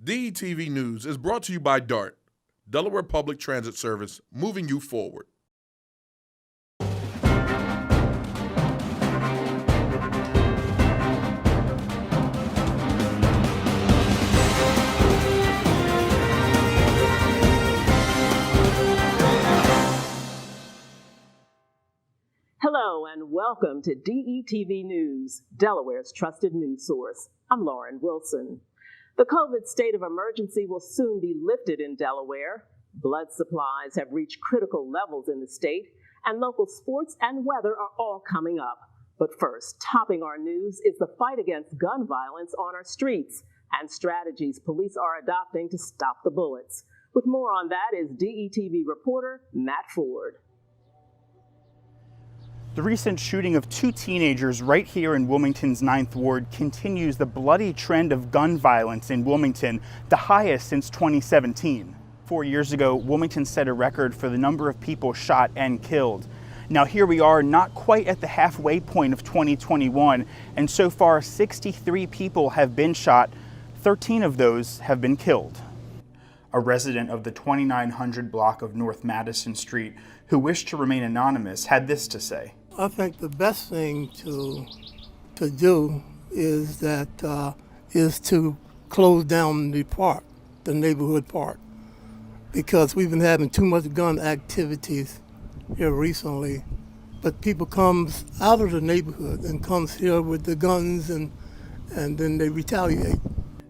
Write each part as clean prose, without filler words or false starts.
DETV News is brought to you by DART, Delaware Public Transit Service, moving you forward. Hello and welcome to DETV News, Delaware's trusted news source. I'm Lauren Wilson. The COVID state of emergency will soon be lifted in Delaware. Blood supplies have reached critical levels in the state, and local sports and weather are all coming up. But first, topping our news is the fight against gun violence on our streets and strategies police are adopting to stop the bullets. With more on that is DETV reporter Matt Ford. The recent shooting of two teenagers right here in Wilmington's 9th Ward continues the bloody trend of gun violence in Wilmington, the highest since 2017. 4 years ago, Wilmington set a record for the number of people shot and killed. Now here we are, not quite at the halfway point of 2021, and so far 63 people have been shot, 13 of those have been killed. A resident of the 2900 block of North Madison Street who wished to remain anonymous had this to say. I think the best thing to do is to close down the park, the neighborhood park, because we've been having too much gun activities here recently. But people comes out of the neighborhood and comes here with the guns and then they retaliate.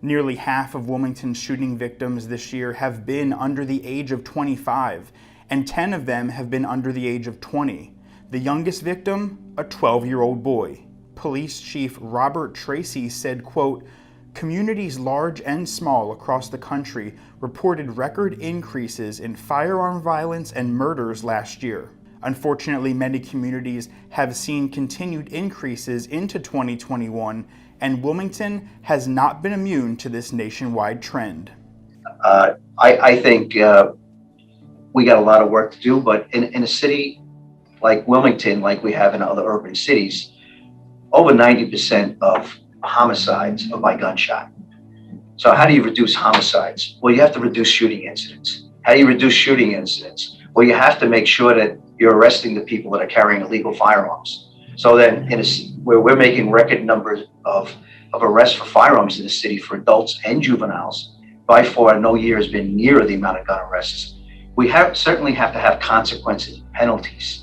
Nearly half of Wilmington's shooting victims this year have been under the age of 25, and 10 of them have been under the age of 20. The youngest victim, a 12-year-old boy. Police Chief Robert Tracy said, quote, "Communities large and small across the country reported record increases in firearm violence and murders last year. Unfortunately, many communities have seen continued increases into 2021, and Wilmington has not been immune to this nationwide trend." I think we got a lot of work to do, but in a city like Wilmington, like we have in other urban cities, over 90% of homicides are by gunshot. So how do you reduce homicides? Well, you have to reduce shooting incidents. How do you reduce shooting incidents? Well, you have to make sure that you're arresting the people that are carrying illegal firearms. So then where we're making record numbers of arrests for firearms in the city for adults and juveniles, by far no year has been near the amount of gun arrests. We certainly have to have consequences, penalties,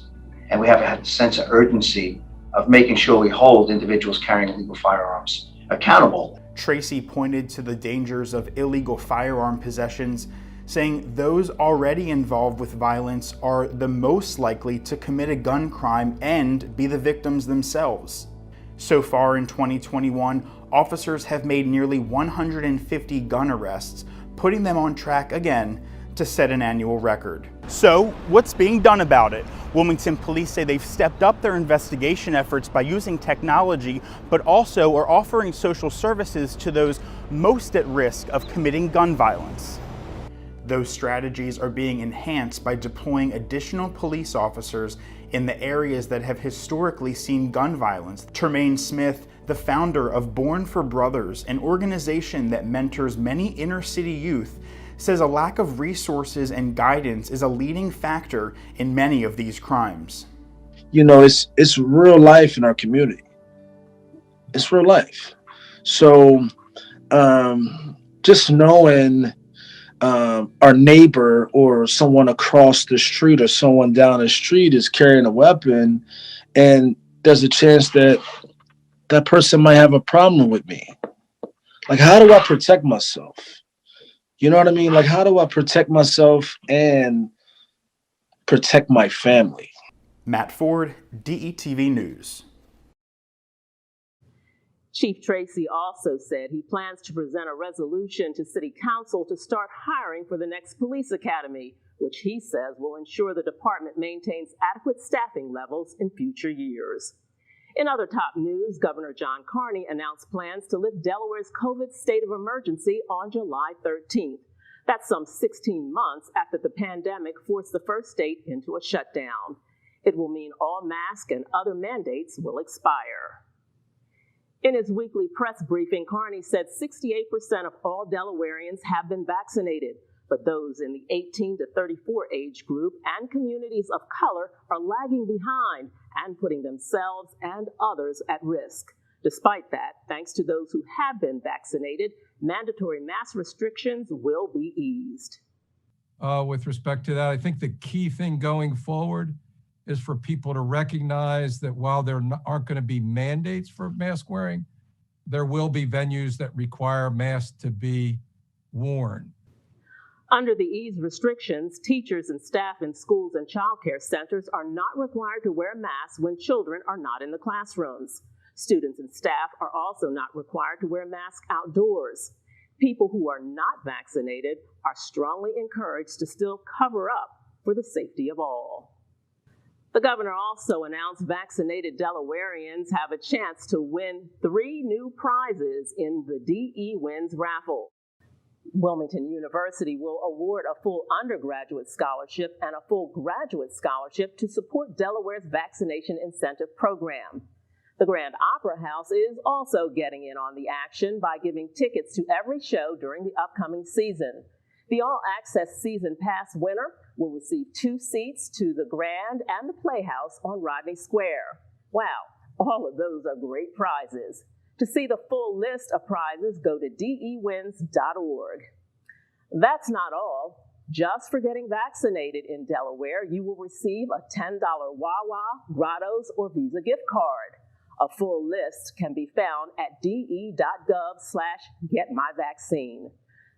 and we have to have a sense of urgency of making sure we hold individuals carrying illegal firearms accountable. Tracy pointed to the dangers of illegal firearm possessions, saying those already involved with violence are the most likely to commit a gun crime and be the victims themselves. So far in 2021, officers have made nearly 150 gun arrests, putting them on track again to set an annual record. So, what's being done about it? Wilmington police say they've stepped up their investigation efforts by using technology, but also are offering social services to those most at risk of committing gun violence. Those strategies are being enhanced by deploying additional police officers in the areas that have historically seen gun violence. Termaine Smith, the founder of Born for Brothers, an organization that mentors many inner city youth, says a lack of resources and guidance is a leading factor in many of these crimes. You know, it's real life in our community. It's real life. So just knowing our neighbor or someone across the street or someone down the street is carrying a weapon, and there's a chance that that person might have a problem with me. Like, how do I protect myself? You know what I mean? Like, how do I protect myself and protect my family? Matt Ford, DETV News. Chief Tracy also said he plans to present a resolution to City Council to start hiring for the next police academy, which he says will ensure the department maintains adequate staffing levels in future years. In other top news, Governor John Carney announced plans to lift Delaware's COVID state of emergency on July 13th. That's some 16 months after the pandemic forced the first state into a shutdown. It will mean all mask and other mandates will expire. In his weekly press briefing, Carney said 68% of all Delawareans have been vaccinated, but those in the 18 to 34 age group and communities of color are lagging behind and putting themselves and others at risk. Despite that, thanks to those who have been vaccinated, mandatory mask restrictions will be eased. With respect to that, I think the key thing going forward is for people to recognize that while there aren't going to be mandates for mask wearing, there will be venues that require masks to be worn. Under the ease restrictions, teachers and staff in schools and child care centers are not required to wear masks when children are not in the classrooms. Students and staff are also not required to wear masks outdoors. People who are not vaccinated are strongly encouraged to still cover up for the safety of all. The governor also announced vaccinated Delawareans have a chance to win 3 new prizes in the DE Wins raffle. Wilmington University will award a full undergraduate scholarship and a full graduate scholarship to support Delaware's vaccination incentive program. The Grand Opera House is also getting in on the action by giving tickets to every show during the upcoming season. The all-access season pass winner will receive 2 seats to the Grand and the Playhouse on Rodney Square. Wow, all of those are great prizes. To see the full list of prizes, go to dewins.org. That's not all. Just for getting vaccinated in Delaware, you will receive a $10 Wawa, Grotto's, or Visa gift card. A full list can be found at de.gov/getmyvaccine.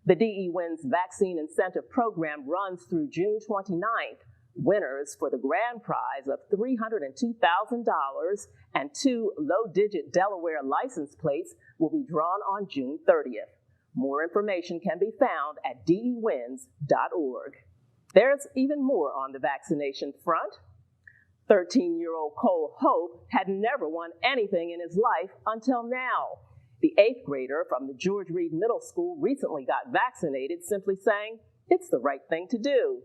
The DE Wins Vaccine Incentive Program runs through June 29th. Winners for the grand prize of $302,000 and 2 low-digit Delaware license plates will be drawn on June 30th. More information can be found at dewins.org. There's even more on the vaccination front. 13-year-old Cole Hope had never won anything in his life until now. The 8th grader from the George Reed Middle School recently got vaccinated, simply saying, "It's the right thing to do."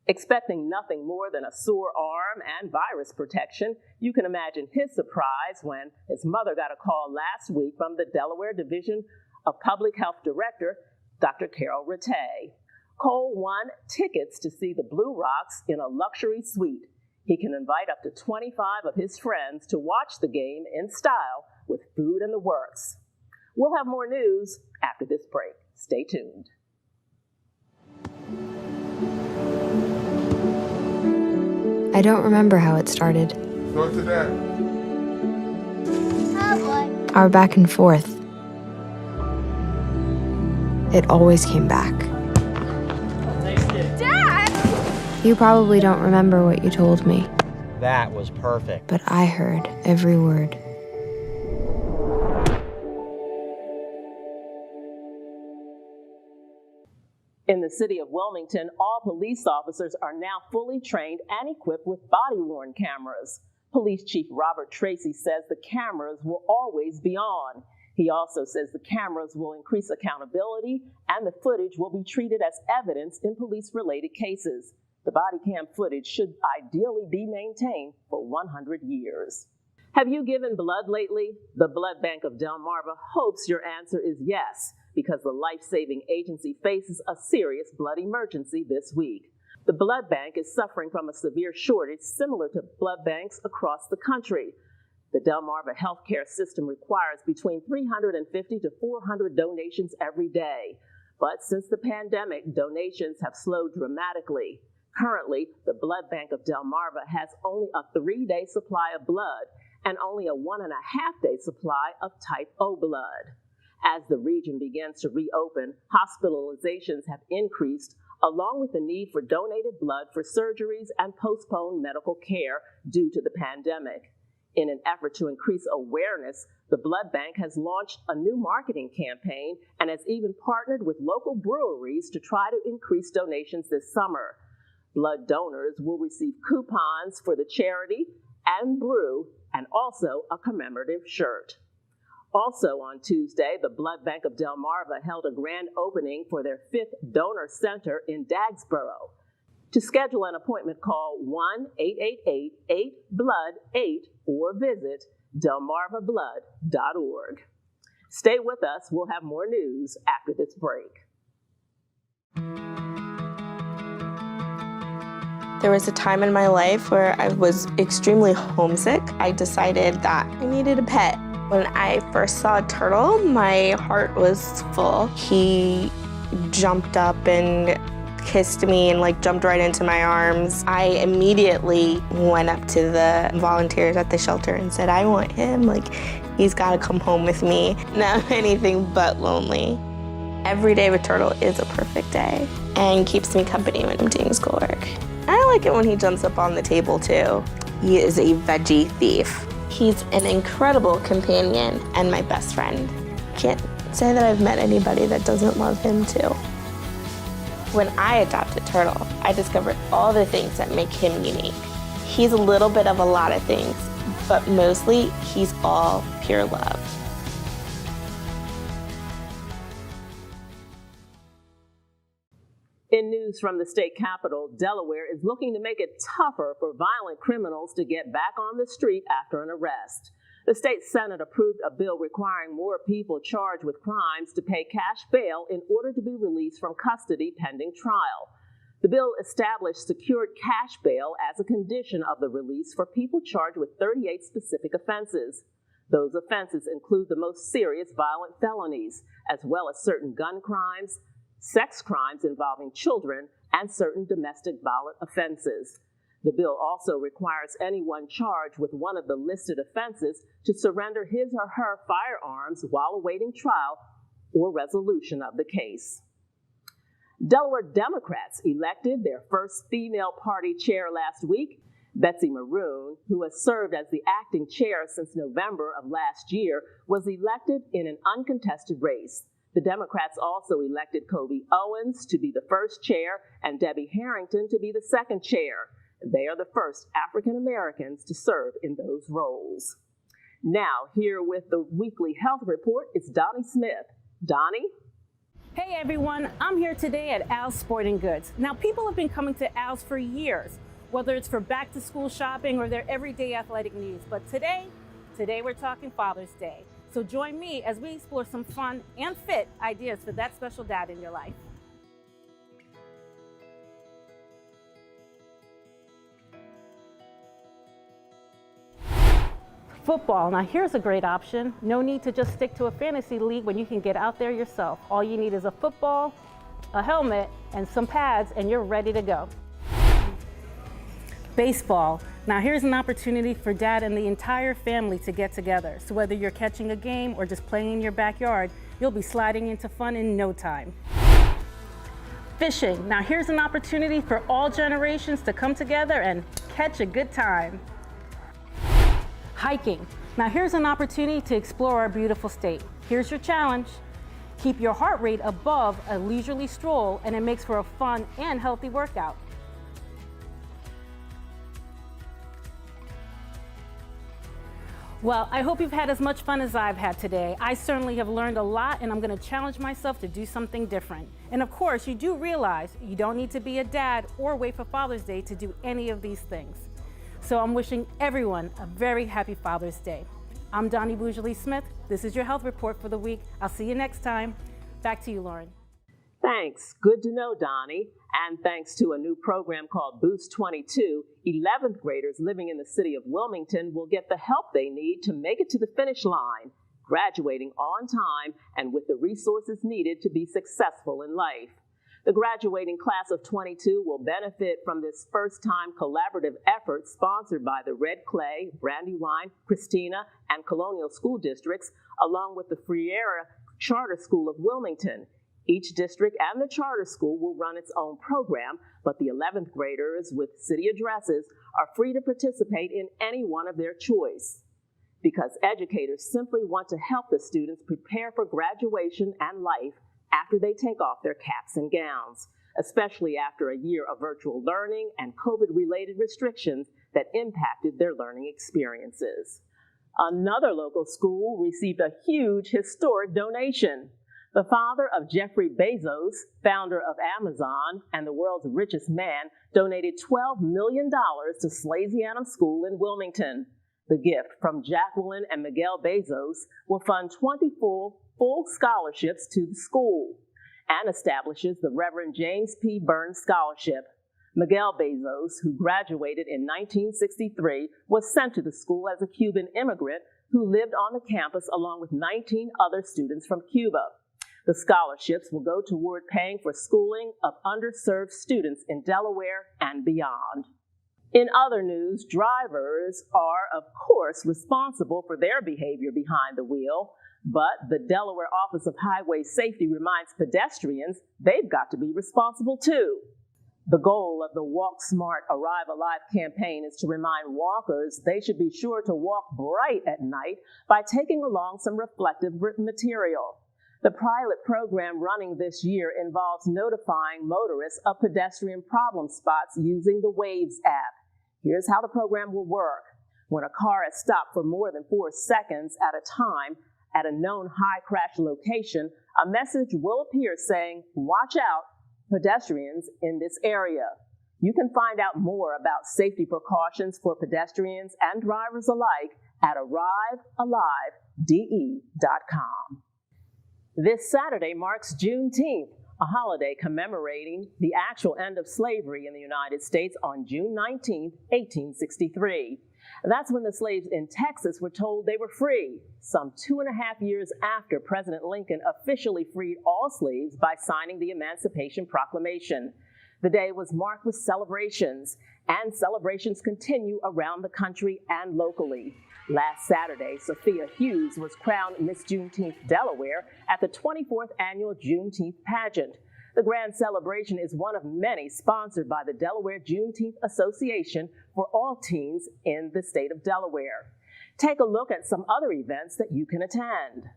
Expecting nothing more than a sore arm and virus protection, you can imagine his surprise when his mother got a call last week from the Delaware Division of Public Health Director, Dr. Carol Rattay. Cole won tickets to see the Blue Rocks in a luxury suite. He can invite up to 25 of his friends to watch the game in style with food in the works. We'll have more news after this break. Stay tuned. I don't remember how it started. Go to that. Oh boy. Our back and forth. It always came back. Dad! You probably don't remember what you told me, That was perfect. but I heard every word. In the city of Wilmington, all police officers are now fully trained and equipped with body-worn cameras. Police Chief Robert Tracy says the cameras will always be on. He also says the cameras will increase accountability and the footage will be treated as evidence in police-related cases. The body cam footage should ideally be maintained for 100 years. Have you given blood lately? The Blood Bank of Delmarva hopes your answer is yes, because the life-saving agency faces a serious blood emergency this week. The blood bank is suffering from a severe shortage similar to blood banks across the country. The Delmarva healthcare system requires between 350 to 400 donations every day. But since the pandemic, donations have slowed dramatically. Currently, the Blood Bank of Delmarva has only a 3-day supply of blood and only a 1.5-day supply of type O blood. As the region begins to reopen, hospitalizations have increased, along with the need for donated blood for surgeries and postponed medical care due to the pandemic. In an effort to increase awareness, the Blood Bank has launched a new marketing campaign and has even partnered with local breweries to try to increase donations this summer. Blood donors will receive coupons for the charity and brew, and also a commemorative shirt. Also on Tuesday, the Blood Bank of Delmarva held a grand opening for their 5th donor center in Dagsboro. To schedule an appointment, call 1-888-8-BLOOD-8 or visit delmarvablood.org. Stay with us. We'll have more news after this break. There was a time in my life where I was extremely homesick. I decided that I needed a pet. When I first saw a turtle, my heart was full. He jumped up and kissed me and jumped right into my arms. I immediately went up to the volunteers at the shelter and said, I want him. He's got to come home with me. Now I'm anything but lonely. Every day with Turtle is a perfect day and keeps me company when I'm doing schoolwork. I like it when he jumps up on the table too. He is a veggie thief. He's an incredible companion and my best friend. Can't say that I've met anybody that doesn't love him too. When I adopted Turtle, I discovered all the things that make him unique. He's a little bit of a lot of things, but mostly he's all pure love. In news from the state capitol, Delaware is looking to make it tougher for violent criminals to get back on the street after an arrest. The state Senate approved a bill requiring more people charged with crimes to pay cash bail in order to be released from custody pending trial. The bill established secured cash bail as a condition of the release for people charged with 38 specific offenses. Those offenses include the most serious violent felonies, as well as certain gun crimes, sex crimes involving children, and certain domestic violent offenses. The bill also requires anyone charged with one of the listed offenses to surrender his or her firearms while awaiting trial or resolution of the case. Delaware Democrats elected their first female party chair last week. Betsy Maroon, who has served as the acting chair since November of last year, was elected in an uncontested race. The Democrats also elected Kobe Owens to be the first chair and Debbie Harrington to be the second chair. They are the first African Americans to serve in those roles. Now, here with the weekly health report is Donnie Smith. Donnie? Hey everyone, I'm here today at Al's Sporting Goods. Now, people have been coming to Al's for years, whether it's for back to school shopping or their everyday athletic needs. But today we're talking Father's Day. So join me as we explore some fun and fit ideas for that special dad in your life. Football. Now here's a great option. No need to just stick to a fantasy league when you can get out there yourself. All you need is a football, a helmet, and some pads, and you're ready to go. Baseball. Now here's an opportunity for dad and the entire family to get together. So whether you're catching a game or just playing in your backyard, you'll be sliding into fun in no time. Fishing. Now here's an opportunity for all generations to come together and catch a good time. Hiking. Now here's an opportunity to explore our beautiful state. Here's your challenge. Keep your heart rate above a leisurely stroll, and it makes for a fun and healthy workout. Well, I hope you've had as much fun as I've had today. I certainly have learned a lot, and I'm going to challenge myself to do something different. And of course, you do realize you don't need to be a dad or wait for Father's Day to do any of these things. So I'm wishing everyone a very happy Father's Day. I'm Donnie Bougely-Smith. This is your health report for the week. I'll see you next time. Back to you, Lauren. Thanks. Good to know, Donnie. And thanks to a new program called Boost 22, 11th graders living in the city of Wilmington will get the help they need to make it to the finish line, graduating on time and with the resources needed to be successful in life. The graduating class of 22 will benefit from this first-time collaborative effort sponsored by the Red Clay, Brandywine, Christina, and Colonial school districts, along with the Friera Charter School of Wilmington. Each district and the charter school will run its own program, but the 11th graders with city addresses are free to participate in any one of their choice. Because educators simply want to help the students prepare for graduation and life after they take off their caps and gowns, especially after a year of virtual learning and COVID-related restrictions that impacted their learning experiences. Another local school received a huge historic donation. The father of Jeffrey Bezos, founder of Amazon and the world's richest man, donated $12 million to Slazy School in Wilmington. The gift from Jacqueline and Miguel Bezos will fund 24 full scholarships to the school and establishes the Reverend James P. Burns Scholarship. Miguel Bezos, who graduated in 1963, was sent to the school as a Cuban immigrant who lived on the campus along with 19 other students from Cuba. The scholarships will go toward paying for schooling of underserved students in Delaware and beyond. In other news, drivers are, of course, responsible for their behavior behind the wheel, but the Delaware Office of Highway Safety reminds pedestrians they've got to be responsible too. The goal of the Walk Smart, Arrive Alive campaign is to remind walkers they should be sure to walk bright at night by taking along some reflective material. The pilot program running this year involves notifying motorists of pedestrian problem spots using the Waves app. Here's how the program will work. When a car is stopped for more than 4 seconds at a time at a known high crash location, a message will appear saying, "Watch out, pedestrians in this area." You can find out more about safety precautions for pedestrians and drivers alike at arrivealivede.com. This Saturday marks Juneteenth, a holiday commemorating the actual end of slavery in the United States on June 19, 1863. That's when the slaves in Texas were told they were free, some 2.5 years after President Lincoln officially freed all slaves by signing the Emancipation Proclamation. The day was marked with celebrations, and celebrations continue around the country and locally. Last Saturday, Sophia Hughes was crowned Miss Juneteenth Delaware at the 24th Annual Juneteenth Pageant. The grand celebration is one of many sponsored by the Delaware Juneteenth Association for all teens in the state of Delaware. Take a look at some other events that you can attend.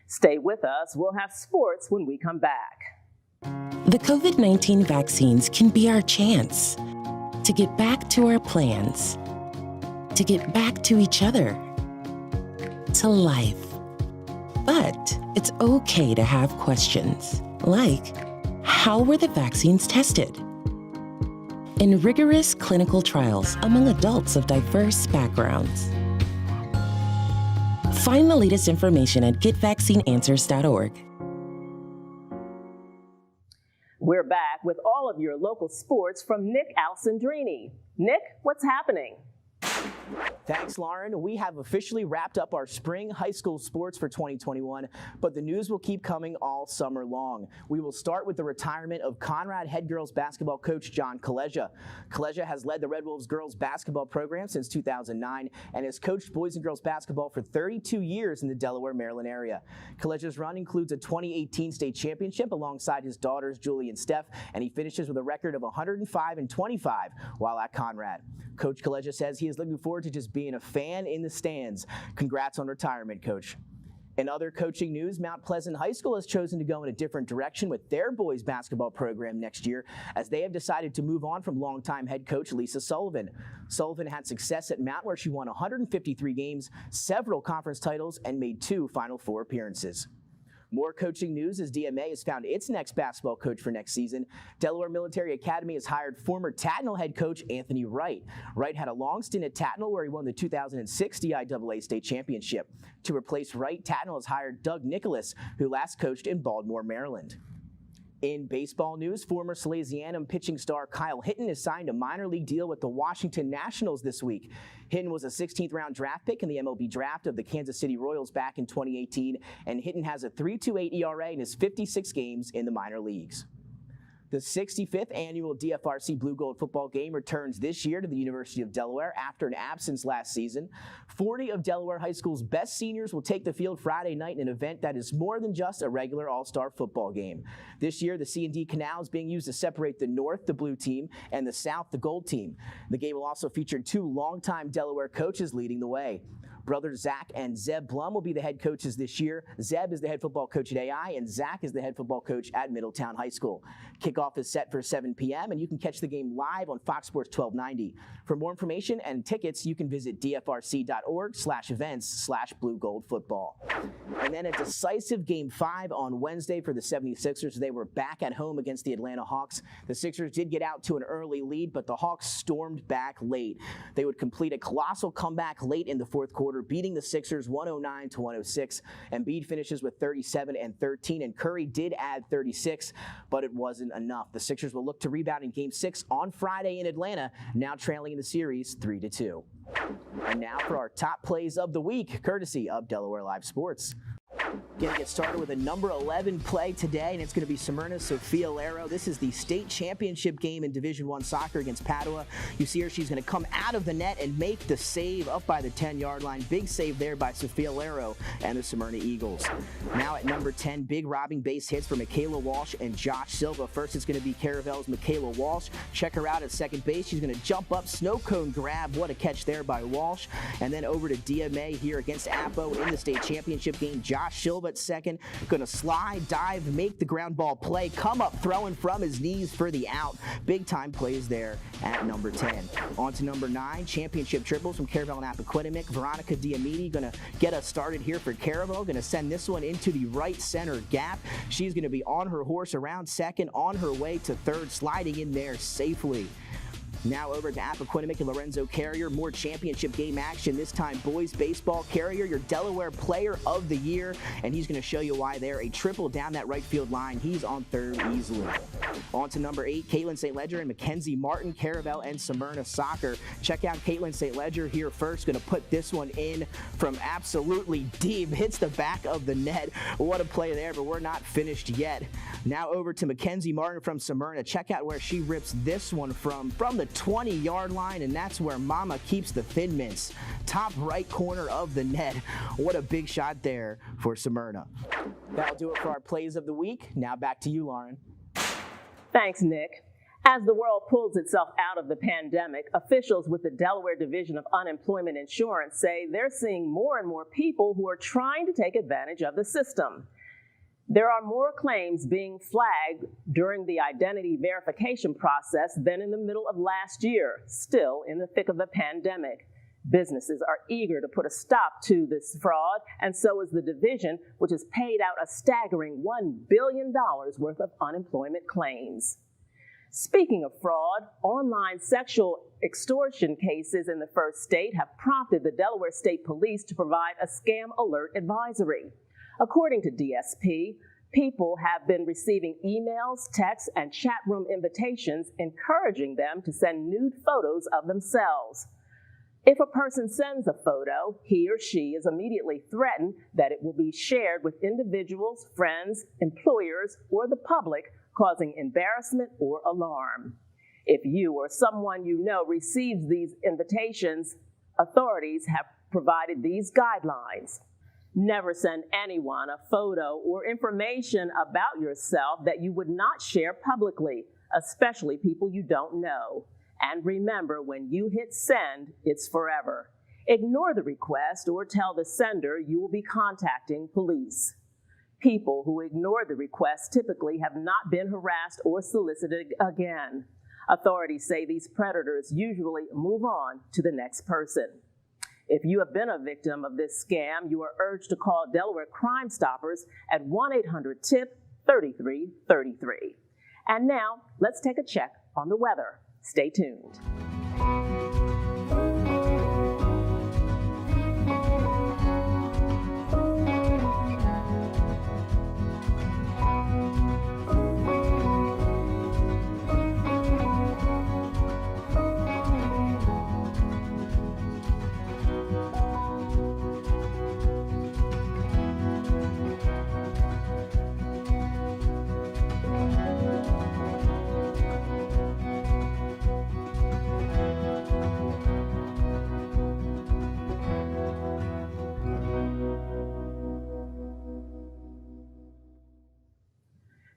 Stay with us. We'll have sports when we come back. The COVID-19 vaccines can be our chance to get back to our plans, to get back to each other, to life. But it's okay to have questions, like, how were the vaccines tested? In rigorous clinical trials among adults of diverse backgrounds. Find the latest information at getvaccineanswers.org. We're back with all of your local sports from Nick Alessandrini. Nick, what's happening? Thanks, Lauren. We have officially wrapped up our spring high school sports for 2021, but the news will keep coming all summer long. We will start with the retirement of Conrad head girls basketball coach John Kaleja. Kaleja has led the Red Wolves girls basketball program since 2009 and has coached boys and girls basketball for 32 years in the Delaware, Maryland area. Kaleja's run includes a 2018 state championship alongside his daughters Julie and Steph, and he finishes with a record of 105-25 while at Conrad. Coach Kaleja says he is looking forward to just being a fan in the stands. Congrats on retirement, Coach. In other coaching news, Mount Pleasant High School has chosen to go in a different direction with their boys basketball program next year, as they have decided to move on from longtime head coach Lisa Sullivan. Sullivan had success at Mount, where she won 153 games, several conference titles, and made 2 Final Four appearances. More coaching news as DMA has found its next basketball coach for next season. Delaware Military Academy has hired former Tatnall head coach Anthony Wright. Wright had a long stint at Tatnall where he won the 2006 DIAA state championship. To replace Wright, Tatnall has hired Doug Nicholas, who last coached in Baltimore, Maryland. In baseball news, former Salesianum pitching star Kyle Hinton has signed a minor league deal with the Washington Nationals this week. Hinton was a 16th round draft pick in the MLB draft of the Kansas City Royals back in 2018, and Hinton has a 3.28 ERA in his 56 games in the minor leagues. The 65th annual DFRC Blue Gold football game returns this year to the University of Delaware after an absence last season. 40 of Delaware High School's best seniors will take the field Friday night in an event that is more than just a regular all-star football game. This year, the C&D Canal is being used to separate the North, the blue team, and the South, the gold team. The game will also feature 2 longtime Delaware coaches leading the way. Brothers Zach and Zeb Blum will be the head coaches this year. Zeb is the head football coach at AI, and Zach is the head football coach at Middletown High School. Kickoff is set for 7 p.m., and you can catch the game live on Fox Sports 1290. For more information and tickets, you can visit dfrc.org/events/Blue Gold Football. And then a decisive Game 5 on Wednesday for the 76ers. They were back at home against the Atlanta Hawks. The Sixers did get out to an early lead, but the Hawks stormed back late. They would complete a colossal comeback late in the fourth quarter, beating the Sixers 109-106. Embiid finishes with 37 and 13, and Curry did add 36, but it wasn't enough. The Sixers will look to rebound in Game 6 on Friday in Atlanta, now trailing in the series 3-2. And now for our top plays of the week, courtesy of Delaware Live Sports. Going to get started with a number 11 play today, and it's going to be Smyrna Sophia Lero. This is the state championship game in Division I soccer against Padua. You see her, she's going to come out of the net and make the save up by the 10-yard line. Big save there by Sophia Lero and the Smyrna Eagles. Now at number 10, big robbing base hits for Michaela Walsh and Josh Silva. First, it's going to be Caravel's Michaela Walsh. Check her out at second base. She's going to jump up, snow cone grab. What a catch there by Walsh. And then over to DMA here against Apo in the state championship game. Josh Silva at second, going to slide, dive, make the ground ball play, come up throwing from his knees for the out. Big time plays there at number 10. On to number 9, championship triples from Caravel and Appoquinimink. Veronica Diamidi going to get us started here for Caravel, going to send this one into the right center gap. She's going to be on her horse around second, on her way to third, sliding in there safely. Now over to Appoquinimink and Lorenzo Carrier. More championship game action, this time boys baseball. Carrier, your Delaware Player of the Year, and he's going to show you why there. A triple down that right field line. He's on third easily. On to number 8, Caitlin St. Ledger and Mackenzie Martin, Caravel and Smyrna Soccer. Check out Caitlin St. Ledger here first. Going to put this one in from absolutely deep. Hits the back of the net. What a play there, but we're not finished yet. Now over to Mackenzie Martin from Smyrna. Check out where she rips this one from the 20-yard line, and that's where Mama keeps the Thin Mints. Top right corner of the net. What a big shot there for Smyrna. That'll do it for our plays of the week. Now back to you, Lauren. Thanks, Nick. As the world pulls itself out of the pandemic, officials with the Delaware Division of Unemployment Insurance say they're seeing more and more people who are trying to take advantage of the system. There are more claims being flagged during the identity verification process than in the middle of last year, still in the thick of the pandemic. Businesses are eager to put a stop to this fraud, and so is the division, which has paid out a staggering $1 billion worth of unemployment claims. Speaking of fraud, online sexual extortion cases in the first state have prompted the Delaware State Police to provide a scam alert advisory. According to DSP, people have been receiving emails, texts, and chat room invitations encouraging them to send nude photos of themselves. If a person sends a photo, he or she is immediately threatened that it will be shared with individuals, friends, employers, or the public, causing embarrassment or alarm. If you or someone you know receives these invitations, authorities have provided these guidelines. Never send anyone a photo or information about yourself that you would not share publicly, especially people you don't know. And remember, when you hit send, it's forever. Ignore the request or tell the sender you will be contacting police. People who ignore the request typically have not been harassed or solicited again. Authorities say these predators usually move on to the next person. If you have been a victim of this scam, you are urged to call Delaware Crime Stoppers at 1-800-TIP-3333. And now, let's take a check on the weather. Stay tuned.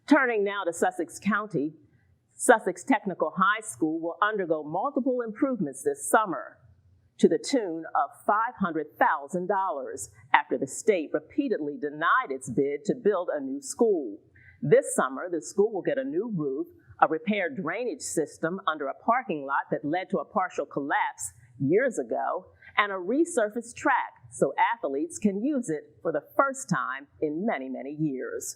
Turning now to Sussex County, Sussex Technical High School will undergo multiple improvements this summer to the tune of $500,000 after the state repeatedly denied its bid to build a new school. This summer, the school will get a new roof, a repaired drainage system under a parking lot that led to a partial collapse years ago, and a resurfaced track so athletes can use it for the first time in many, many years.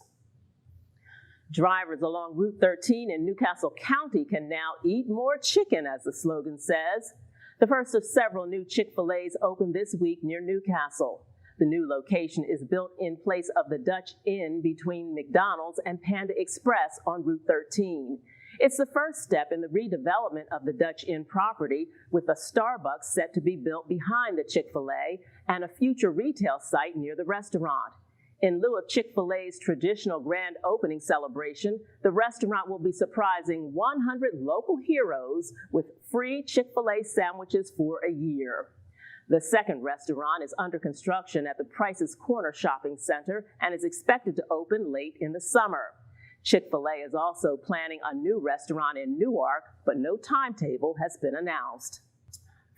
Drivers along Route 13 in Newcastle County can now eat more chicken, as the slogan says. The first of several new Chick-fil-A's opened this week near Newcastle. The new location is built in place of the Dutch Inn between McDonald's and Panda Express on Route 13. It's the first step in the redevelopment of the Dutch Inn property, with a Starbucks set to be built behind the Chick-fil-A and a future retail site near the restaurant. In lieu of Chick-fil-A's traditional grand opening celebration, the restaurant will be surprising 100 local heroes with free Chick-fil-A sandwiches for a year. The second restaurant is under construction at the Price's Corner Shopping Center and is expected to open late in the summer. Chick-fil-A is also planning a new restaurant in Newark, but no timetable has been announced.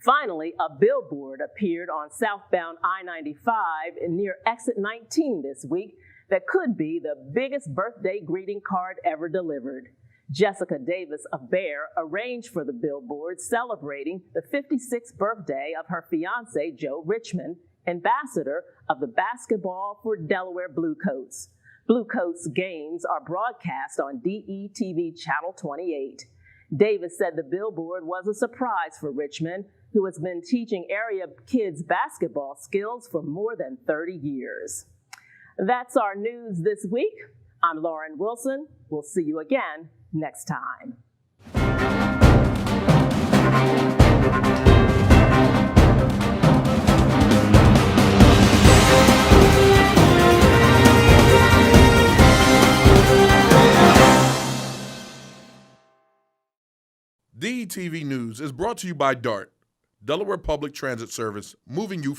Finally, a billboard appeared on southbound I-95 near exit 19 this week that could be the biggest birthday greeting card ever delivered. Jessica Davis of Bear arranged for the billboard celebrating the 56th birthday of her fiancé, Joe Richmond, ambassador of the Basketball for Delaware Bluecoats. Bluecoats games are broadcast on DETV Channel 28. Davis said the billboard was a surprise for Richmond, who has been teaching area kids basketball skills for more than 30 years. That's our news this week. I'm Lauren Wilson. We'll see you again next time. DETV News is brought to you by DART, Delaware Public Transit Service, moving you